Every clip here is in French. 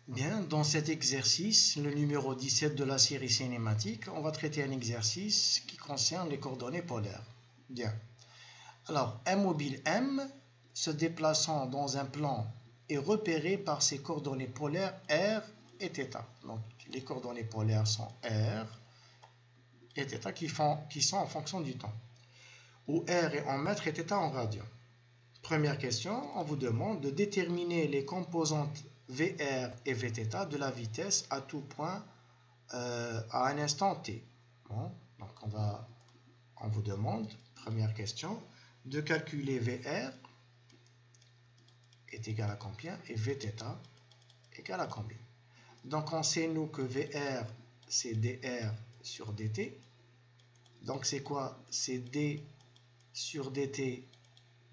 Bien, dans cet exercice, le numéro 17 de la série cinématique, on va traiter un exercice qui concerne les coordonnées polaires. Bien. Alors, un mobile M se déplaçant dans un plan est repéré par ses coordonnées polaires R et θ. Donc, les coordonnées polaires sont R et θ qui sont en fonction du temps, où R est en mètres et θ en radians. Première question, on vous demande de déterminer les composantes VR et Vθ de la vitesse à tout point à un instant t. Bon, donc on vous demande, première question, de calculer VR est égal à combien et Vθ égal à combien. Donc on sait nous que VR c'est dr sur dt. Donc c'est quoi? C'est d sur dt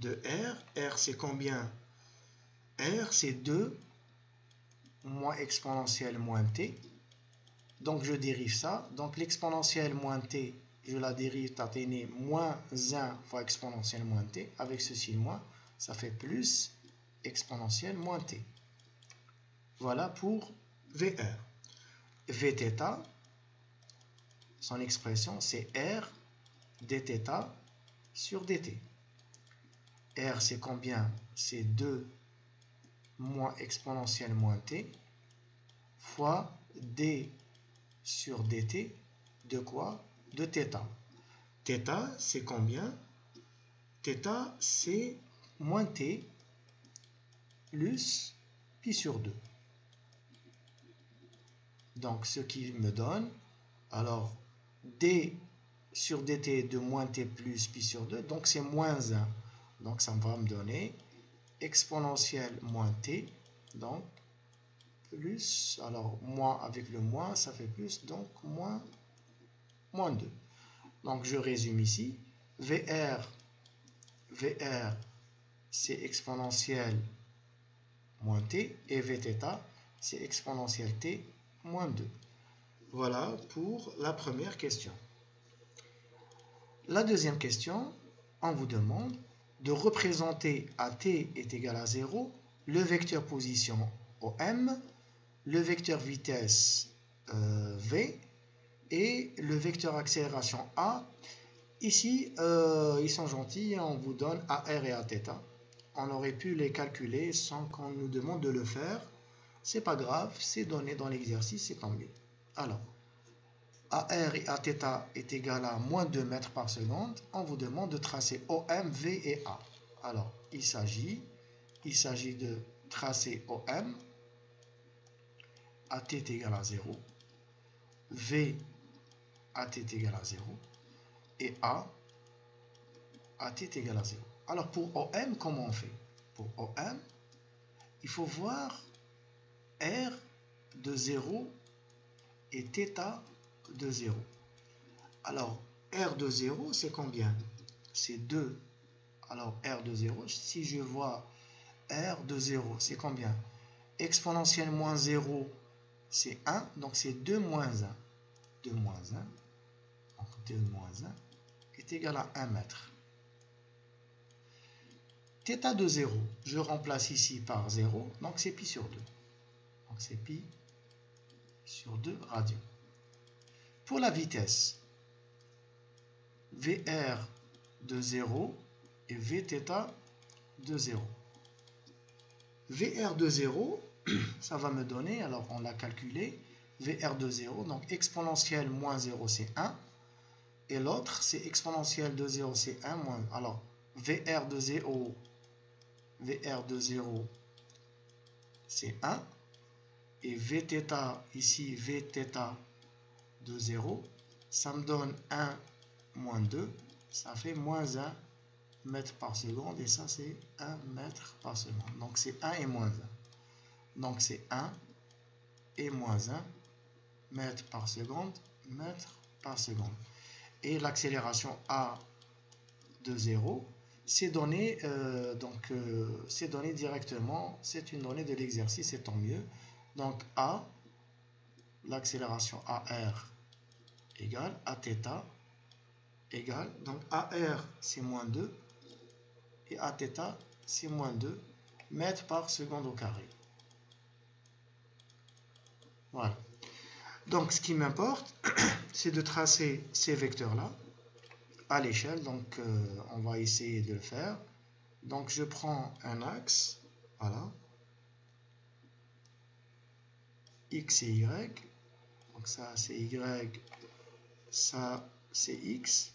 de R. R c'est combien? R c'est 2 moins exponentielle moins t. Donc je dérive ça. Donc l'exponentielle moins t, je la dérive t'atteindre moins 1 fois exponentielle moins t. Avec ceci moins, ça fait plus exponentielle moins t. Voilà pour VR. Vθ, son expression c'est R dθ sur dt. R c'est combien? C'est 2 moins exponentielle moins t fois d sur dt de quoi? De θ. Θ c'est combien? Θ c'est moins t plus pi sur 2. Donc ce qui me donne, alors d sur dt de moins t plus pi sur 2, donc c'est moins 1. Donc ça va me donner exponentielle moins t, donc plus, alors moins avec le moins, ça fait plus, donc moins 2. Donc je résume ici, VR c'est exponentielle moins t, et Vθ c'est exponentielle t moins 2. Voilà pour la première question. La deuxième question, on vous demande de représenter à t est égal à 0 le vecteur position OM, le vecteur vitesse V et le vecteur accélération A. Ici, ils sont gentils, on vous donne AR et Aθ. On aurait pu les calculer sans qu'on nous demande de le faire. C'est pas grave, c'est donné dans l'exercice, c'est tant mieux. Alors, AR et Aθ est égal à moins 2 mètres par seconde. On vous demande de tracer OM, V et A. Alors, il s'agit de tracer OM. AT est égal à 0. V, AT est égal à 0. Et A, AT est égal à 0. Alors, pour OM, comment on fait? Pour OM, il faut voir R de 0 et θ de 0. Alors, R de 0, c'est combien? C'est 2. Alors, R de 0, si je vois R de 0, c'est combien? Exponentielle moins 0, c'est 1. Donc, c'est 2 moins 1. 2 moins 1. Donc, 2 moins 1 est égal à 1 mètre. Θ de 0, je remplace ici par 0. Donc, c'est pi sur 2. Donc, c'est pi sur 2 radians. Pour la vitesse, VR de 0 et Vθ de 0. VR de 0, ça va me donner, alors on l'a calculé, VR de 0, donc exponentielle moins 0 c'est 1, et l'autre c'est exponentielle de 0 c'est 1 moins, alors VR de 0 c'est 1, et Vθ ici, Vθ de 0, ça me donne 1 moins 2, ça fait moins 1 mètre par seconde, et ça c'est 1 mètre par seconde. Donc c'est 1 et moins 1. Donc c'est 1 et moins 1 mètre par seconde, Et l'accélération A de 0, c'est donné, c'est donné directement, c'est une donnée de l'exercice, c'est tant mieux. Donc A, l'accélération AR égale Aθ égale, donc AR c'est moins 2 et Aθ c'est moins 2 mètres par seconde au carré. Voilà. Donc, ce qui m'importe, c'est de tracer ces vecteurs-là à l'échelle. Donc, on va essayer de le faire. Donc, je prends un axe. Voilà. X et Y. Donc, ça, c'est Y. Ça, c'est X.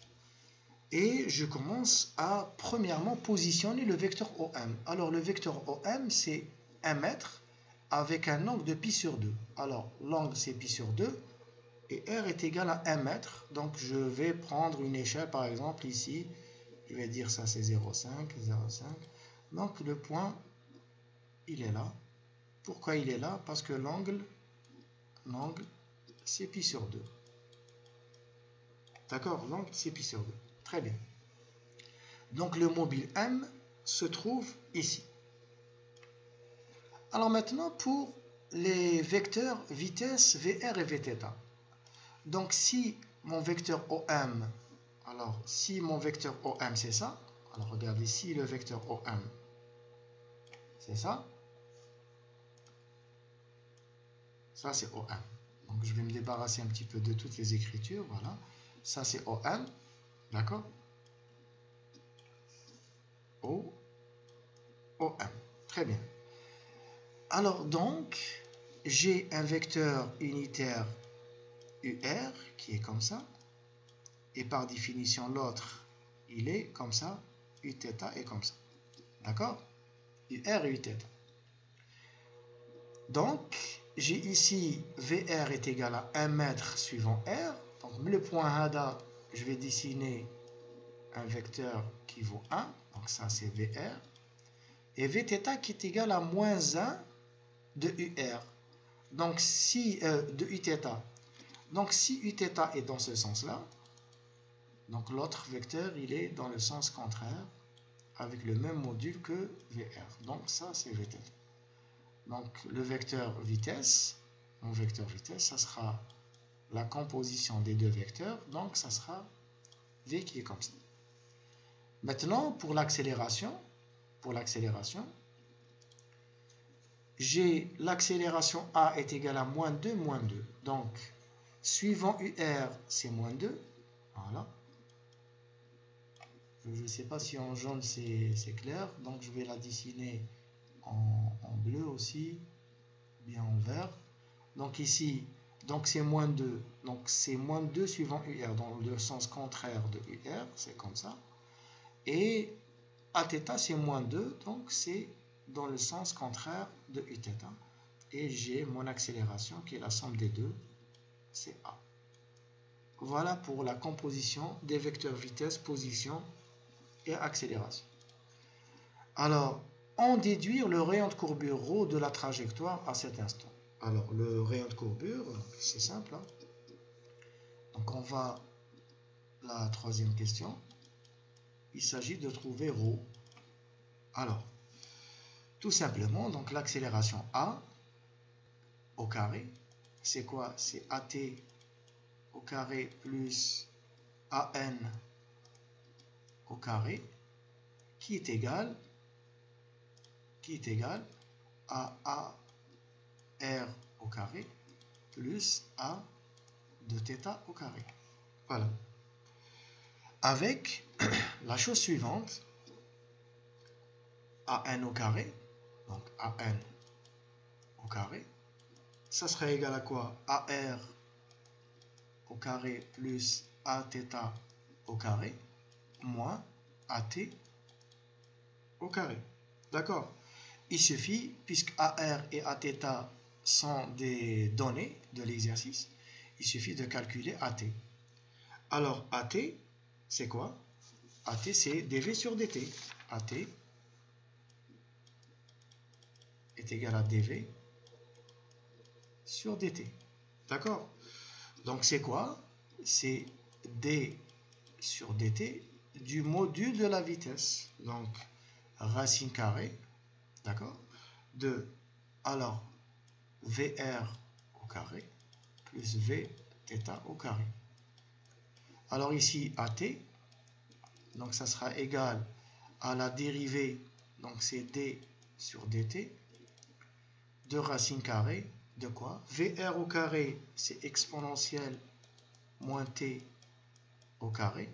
Et je commence à, premièrement, positionner le vecteur OM. Alors, le vecteur OM, c'est 1 mètre avec un angle de pi sur 2. Alors, l'angle, c'est pi sur 2. Et R est égal à 1 mètre. Donc, je vais prendre une échelle, par exemple, ici. Je vais dire ça, c'est 0,5, 0,5. Donc, le point, il est là. Pourquoi il est là? Parce que l'angle, c'est pi sur 2. D'accord? L'angle, c'est pi sur 2. Très bien. Donc, le mobile M se trouve ici. Alors maintenant, pour les vecteurs vitesse VR et Vθ. Donc, si mon vecteur OM, alors si mon vecteur OM c'est ça, alors regardez ici le vecteur OM, c'est ça. Ça c'est OM. Donc, je vais me débarrasser un petit peu de toutes les écritures. Voilà. Ça c'est OM. D'accord? OM. Très bien. Alors donc, j'ai un vecteur unitaire UR qui est comme ça. Et par définition, l'autre, il est comme ça. Uθ est comme ça. D'accord? UR et Uθ. Donc, j'ai ici VR est égal à 1 mètre suivant R. Donc, le point Hada, je vais dessiner un vecteur qui vaut 1. Donc, ça, c'est VR. Et Vθ qui est égal à moins 1 de UR. Donc, si, de Uθ. Donc, si Uθ est dans ce sens-là, donc l'autre vecteur, il est dans le sens contraire, avec le même module que VR. Donc, ça, c'est Vθ. Donc, le vecteur vitesse, mon vecteur vitesse, ça sera la composition des deux vecteurs. Donc, ça sera V qui est comme ça. Maintenant, pour l'accélération, j'ai l'accélération A est égale à moins 2, moins 2. Donc, suivant UR, c'est moins 2. Voilà. Je ne sais pas si en jaune c'est clair. Donc, je vais la dessiner en bleu aussi, bien en vert. Donc, ici, donc c'est moins 2. Donc, c'est moins 2 suivant UR, dans le sens contraire de UR. C'est comme ça. Et Aθ, c'est moins 2. Donc, c'est dans le sens contraire de Uθ. Et j'ai mon accélération qui est la somme des deux, c'est A. Voilà pour la composition des vecteurs vitesse, position et accélération. Alors, en déduire le rayon de courbure ρ de la trajectoire à cet instant. Alors, le rayon de courbure, c'est simple. Hein. Donc, on va à la troisième question. Il s'agit de trouver ρ. Alors, tout simplement, donc l'accélération A au carré, c'est quoi? C'est AT au carré plus AN au carré qui est égal à AR au carré plus A de θ au carré. Voilà. Avec la chose suivante, AN au carré, donc AN au carré, ça serait égal à quoi? AR au carré plus Aθ au carré moins AT au carré. D'accord? Il suffit, puisque AR et Aθ sont des données de l'exercice, il suffit de calculer AT. Alors, AT, c'est quoi? AT, c'est dV sur dt. AT est égal à dV sur dt. D'accord? Donc, c'est quoi? C'est d sur dt du module de la vitesse. Donc, racine carrée, d'accord, de, alors, VR au carré plus Vθ au carré. Alors ici, AT, donc ça sera égal à la dérivée, donc c'est d sur dt, de racine carrée de quoi? VR au carré, c'est exponentielle moins t au carré,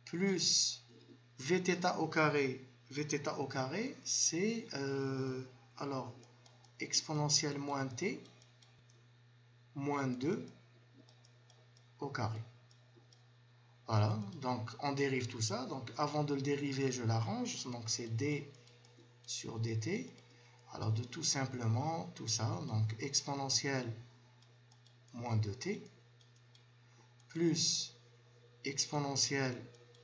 plus Vθ au carré. Vθ au carré, c'est alors exponentielle moins t moins 2 au carré. Voilà, donc on dérive tout ça. Donc avant de le dériver, je l'arrange. Donc c'est d sur dt. Alors de tout simplement tout ça, donc exponentielle moins 2t plus exponentielle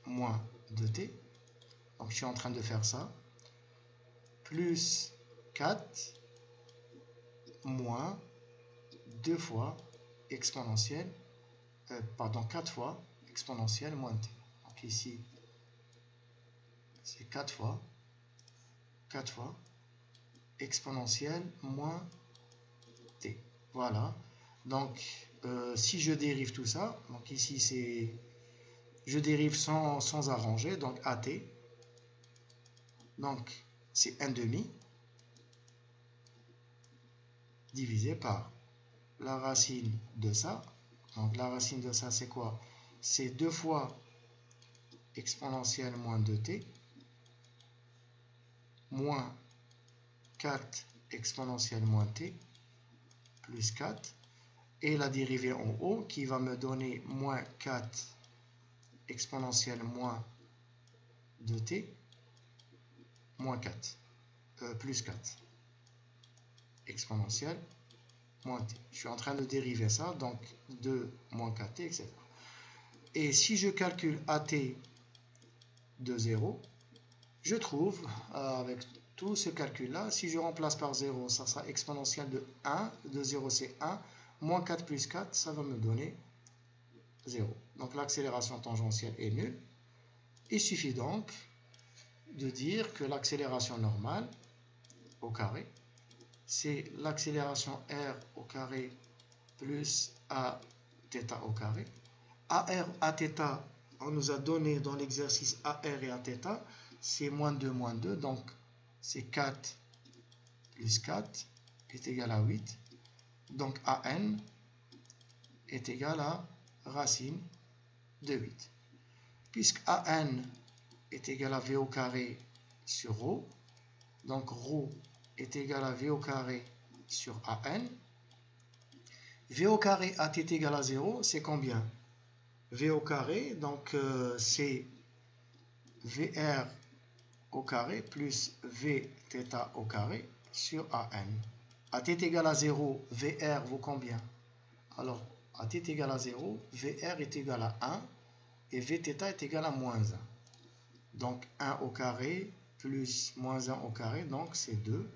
moins 2t. Donc je suis en train de faire ça. Plus 4 moins 2 fois exponentielle, pardon, 4 fois exponentielle moins t. Donc ici, c'est 4 fois exponentielle moins t. Voilà. Donc, si je dérive tout ça, donc ici, c'est, je dérive sans arranger, donc at, donc c'est 1/2 divisé par la racine de ça. Donc la racine de ça, c'est quoi? C'est 2 fois exponentielle moins 2t moins 4 exponentielle moins t plus 4 et la dérivée en haut qui va me donner moins 4 exponentielle moins 2t moins 4 plus 4 exponentielle moins t. Je suis en train de dériver ça, donc 2 moins 4t, etc. Et si je calcule at de 0, je trouve, avec tout ce calcul-là, si je remplace par 0, ça sera exponentielle de 1, de 0 c'est 1, moins 4 plus 4, ça va me donner 0. Donc l'accélération tangentielle est nulle. Il suffit donc de dire que l'accélération normale au carré, c'est l'accélération r au carré plus a θ au carré. AR, Aθ, on nous a donné dans l'exercice AR et Aθ, c'est moins 2, donc c'est 4 plus 4 est égal à 8. Donc AN est égal à racine de 8. Puisque AN est égal à V au carré sur ρ, donc ρ est égal à V au carré sur AN. V au carré AT est égal à 0, c'est combien? V au carré, donc c'est VR au carré plus Vθ au carré sur AN. AT est égal à 0, VR vaut combien? Alors, AT est égal à 0, VR est égal à 1 et Vθ est égal à moins 1. Donc 1 au carré plus moins 1 au carré, donc c'est 2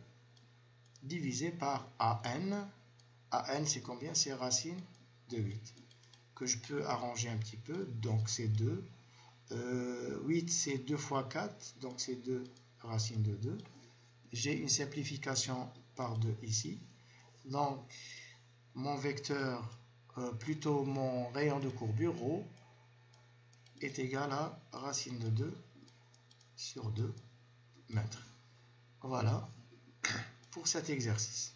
divisé par AN. AN c'est combien? C'est racine de 8. Que je peux arranger un petit peu, donc c'est 2. 8 c'est 2 fois 4, donc c'est 2 racine de 2. J'ai une simplification par 2 ici. Donc mon vecteur, plutôt mon rayon de courbure, ρ, est égal à racine de 2 sur 2 mètres. Voilà pour cet exercice.